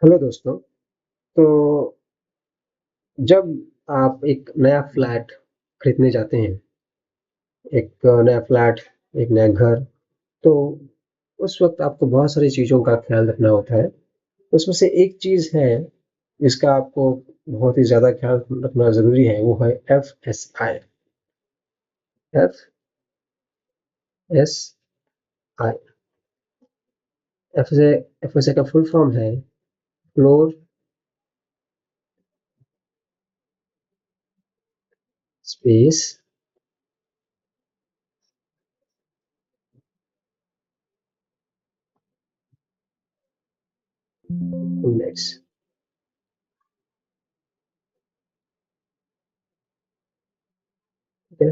Hello दोस्तों। तो जब आप एक नया फ्लैट खरीदने जाते हैं, एक नया फ्लैट, एक नया घर, तो उस वक़्त आपको बहुत सारी चीज़ों का ख़्याल रखना होता है। उसमें से एक चीज़ है जिसका आपको बहुत ही ज़्यादा ख़्याल रखना ज़रूरी है, वो है एफएसआई। एफएसआई। एफएसआई एफएसआई का फुल फॉर्म है फ्लोर स्पेस इंडेक्स। ठीक है?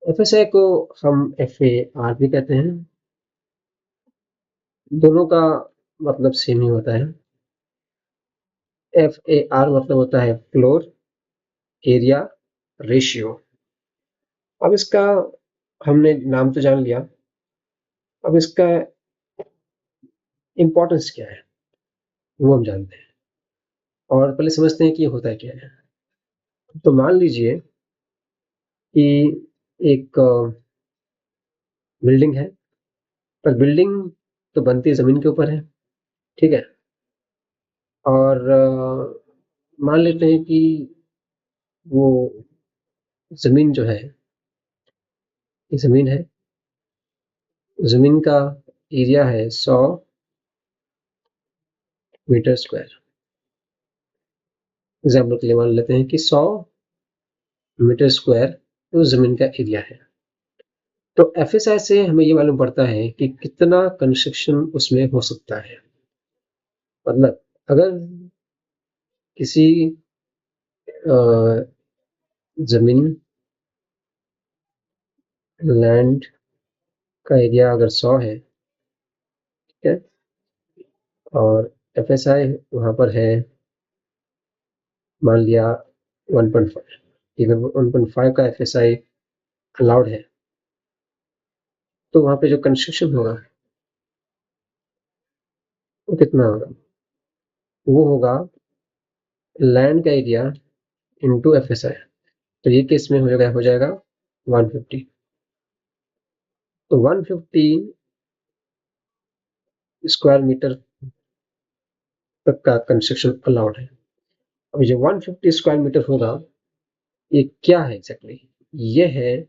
एफएसआई को हम एफएआर भी कहते हैं। दोनों का मतलब सेम ही होता है। FAR मतलब होता है फ्लोर एरिया रेशियो। अब इसका हमने नाम तो जान लिया। अब इसका इम्पोर्टेंस क्या है वो हम जानते हैं, और पहले समझते हैं कि ये होता क्या है। तो मान लीजिए कि एक बिल्डिंग है, पर बिल्डिंग तो बनती है ज़मीन के ऊपर है। ठीक है? और मान लेते हैं कि वो ज़मीन जो है, ये ज़मीन है। ज़मीन का एरिया है 100 मीटर स्क्वायर। एग्जाम्पल के लिए मान लेते हैं कि 100 मीटर स्क्वायर उस ज़मीन का एरिया है। तो एफएसआई से हमें ये मालूम पड़ता है कि कितना कंस्ट्रक्शन उसमें हो सकता है। मतलब अगर किसी ज़मीन लैंड का एरिया अगर 100 है, ठीक है, और एफएसआई वहाँ पर है मान लिया 1.5, अगर 1.5 का एफएसआई अलाउड है, तो वहाँ पे जो कंस्ट्रक्शन होगा वो कितना होगा? वो होगा लैंड का एरिया इंटू एफएसआई। तो ये केस में हो जाएगा 150। तो 150 स्क्वायर मीटर तक का कंस्ट्रक्शन अलाउड है। अब जो 150 स्क्वायर मीटर होगा, ये क्या है एग्जैक्टली? ये है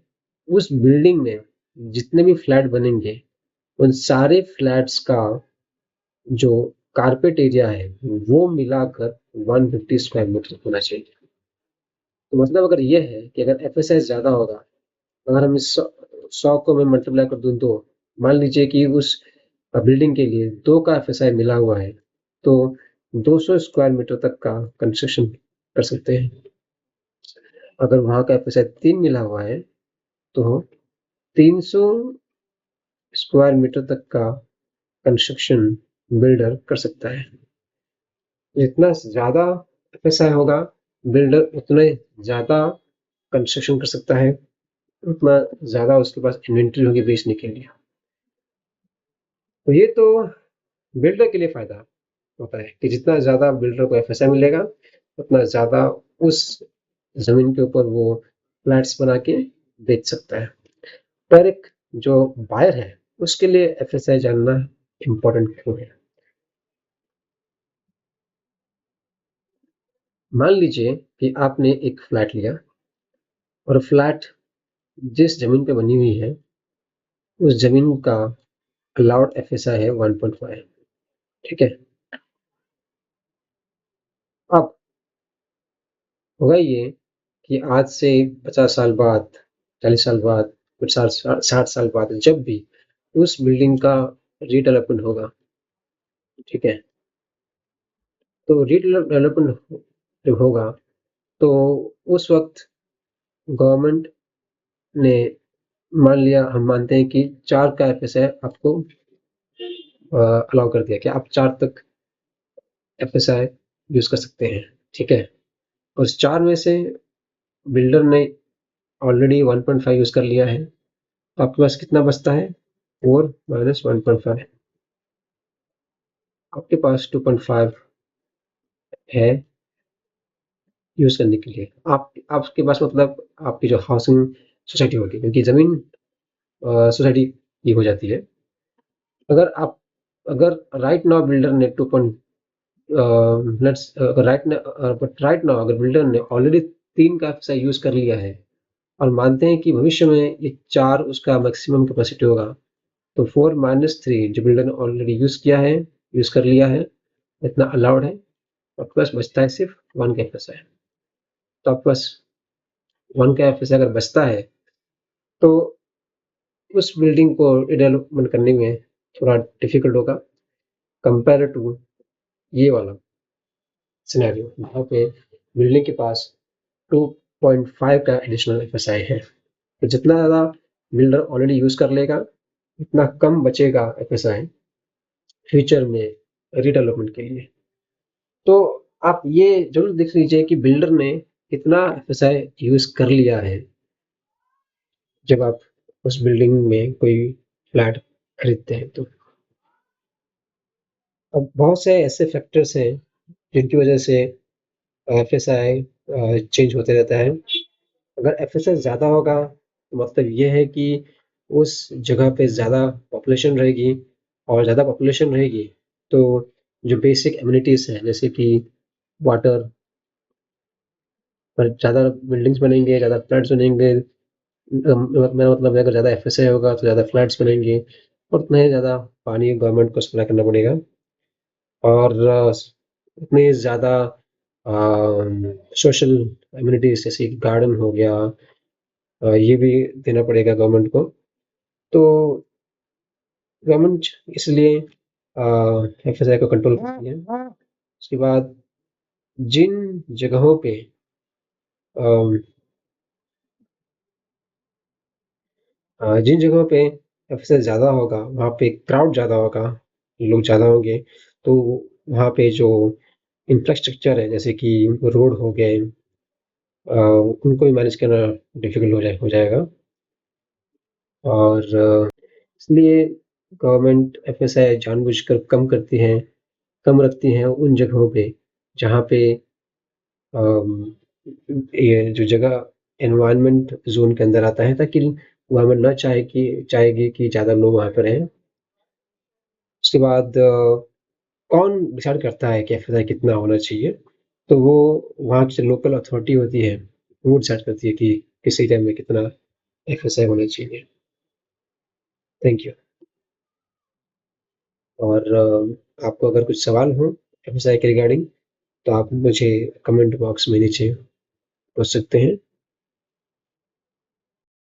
उस बिल्डिंग में जितने भी फ्लैट बनेंगे, उन सारे फ्लैट्स का जो कारपेट एरिया है वो मिलाकर 150 स्क्वायर मीटर होना चाहिए। तो मतलब अगर ये है कि अगर एफएसआई ज्यादा होगा, अगर हम इस 100 को मैं मल्टीप्लाई कर दूं दो, मान लीजिए कि उस बिल्डिंग के लिए 2 का एफएसआई मिला हुआ है, तो 200 स्क्वायर मीटर तक का कंस्ट्रक्शन कर सकते हैं। अगर वहां का एफएसआई 3 मिला हुआ है, तो 300 स्क्वायर मीटर तक का कंस्ट्रक्शन बिल्डर कर सकता है। जितना ज्यादा एफएसआई होगा, बिल्डर उतने ज्यादा कंस्ट्रक्शन कर सकता है, उतना ज्यादा उसके पास इन्वेंट्री होगी बेचने के लिए। तो ये तो बिल्डर के लिए फायदा होता है कि जितना ज्यादा बिल्डर को एफएसआई मिलेगा, उतना ज्यादा उस जमीन के ऊपर वो फ्लैट्स बना के बेच सकता है। पर एक जो बायर है, उसके लिए एफएसआई जानना इम्पोर्टेंट क्यों है? मान लीजिए कि आपने एक फ्लैट लिया, और फ्लैट जिस जमीन पे बनी हुई है, उस जमीन का अलाउड एफएसआई है 1.5। ठीक है? अब होगा ये कि आज से 50 साल बाद, 40 साल बाद, कुछ 60 साल बाद, जब भी उस बिल्डिंग का रीडेवलपमेंट होगा, ठीक है, तो रीडेवलपमेंट जब होगा, तो उस वक्त गवर्नमेंट ने मान लिया, हम मानते हैं कि 4 का एफएसआई आपको अलाउ कर दिया कि आप 4 तक एफएसआई यूज कर सकते हैं। ठीक है? और उस 4 में से बिल्डर ने ऑलरेडी 1.5 यूज कर लिया है, तो आपके पास कितना बचता है? 4 - 1.5। आपके पास 2.5 है यूज करने के लिए, आपके पास मतलब आपकी जो हाउसिंग सोसाइटी होगी, क्योंकि जमीन सोसाइटी की हो जाती है। अगर आप अगर राइट नाउ बिल्डर ने 2 लेट्स बट राइट नाउ अगर बिल्डर ने ऑलरेडी 3 का एफएसआई यूज कर लिया है और मानते हैं कि भविष्य में ये 4 उसका मैक्सिमम कैपेसिटी होगा, तो 4 माइनस 3 जो बिल्डर ने ऑलरेडी यूज कर लिया है, इतना अलाउड है। आपके पास बचता है सिर्फ 1 का एफएसआई। तो आपके पास 1 का एफएसआई अगर बचता है, तो उस बिल्डिंग को डेवलपमेंट करने में थोड़ा डिफिकल्ट होगा कंपेयर टू ये वाला सिनेरियो जहाँ पे बिल्डिंग के पास 2.5 का एडिशनल एफएसआई है। तो जितना ज़्यादा बिल्डर ऑलरेडी यूज कर लेगा, उतना कम बचेगा एफएसआई फ्यूचर में रीडेवलपमेंट के लिए। तो आप ये जरूर देख लीजिए कि बिल्डर ने कितना एफएसआई यूज कर लिया है जब आप उस बिल्डिंग में कोई फ्लैट खरीदते हैं। तो अब बहुत से ऐसे फैक्टर्स हैं जिनकी वजह से एफएसआई चेंज होते रहता है। अगर एफएसआई ज़्यादा होगा तो मतलब ये है कि उस जगह पे ज़्यादा पॉपुलेशन रहेगी, और ज़्यादा पॉपुलेशन रहेगी तो जो बेसिक एमिनिटीज़ हैं जैसे कि वाटर, पर ज़्यादा बिल्डिंग्स बनेंगे, ज़्यादा फ्लैट्स बनेंगे। मेरा मतलब है अगर ज़्यादा एफएसआई होगा तो ज़्यादा फ्लैट्स बनेंगे और उतना ही ज़्यादा पानी गवर्नमेंट को सप्लाई करना पड़ेगा, और उतने ज़्यादा सोशल एमिनिटीज जैसे गार्डन हो गया, ये भी देना पड़ेगा गवर्नमेंट को। तो गवर्नमेंट इसलिए एफएसआई को कंट्रोल करती है। उसके बाद जिन जगहों पे जिन जगहों पे एफएसआई ज़्यादा होगा वहाँ पे क्राउड ज़्यादा होगा, लोग ज़्यादा होंगे, तो वहाँ पे जो इंफ्रास्ट्रक्चर है जैसे कि रोड हो गए, उनको भी मैनेज करना डिफिकल्ट हो जाएगा। और इसलिए गवर्नमेंट एफएसआई जानबूझकर कम रखती हैं उन जगहों पे जहाँ पे ये जो जगह एनवायरनमेंट जोन के अंदर आता है, ताकि गवर्नमेंट ना चाहेगी कि ज़्यादा लोग वहाँ पर रहें। उसके बाद कौन डिसाइड करता है कि एफएसआई कितना होना चाहिए? तो वो वहाँ की लोकल अथॉरिटी होती है, वो डिसाइड करती है कि किस एरिया में कितना एफएसआई होना चाहिए। Thank you. और आपको अगर कुछ सवाल हो एफएसआई के रिगार्डिंग, तो आप मुझे कमेंट बॉक्स में नीचे पूछ सकते हैं।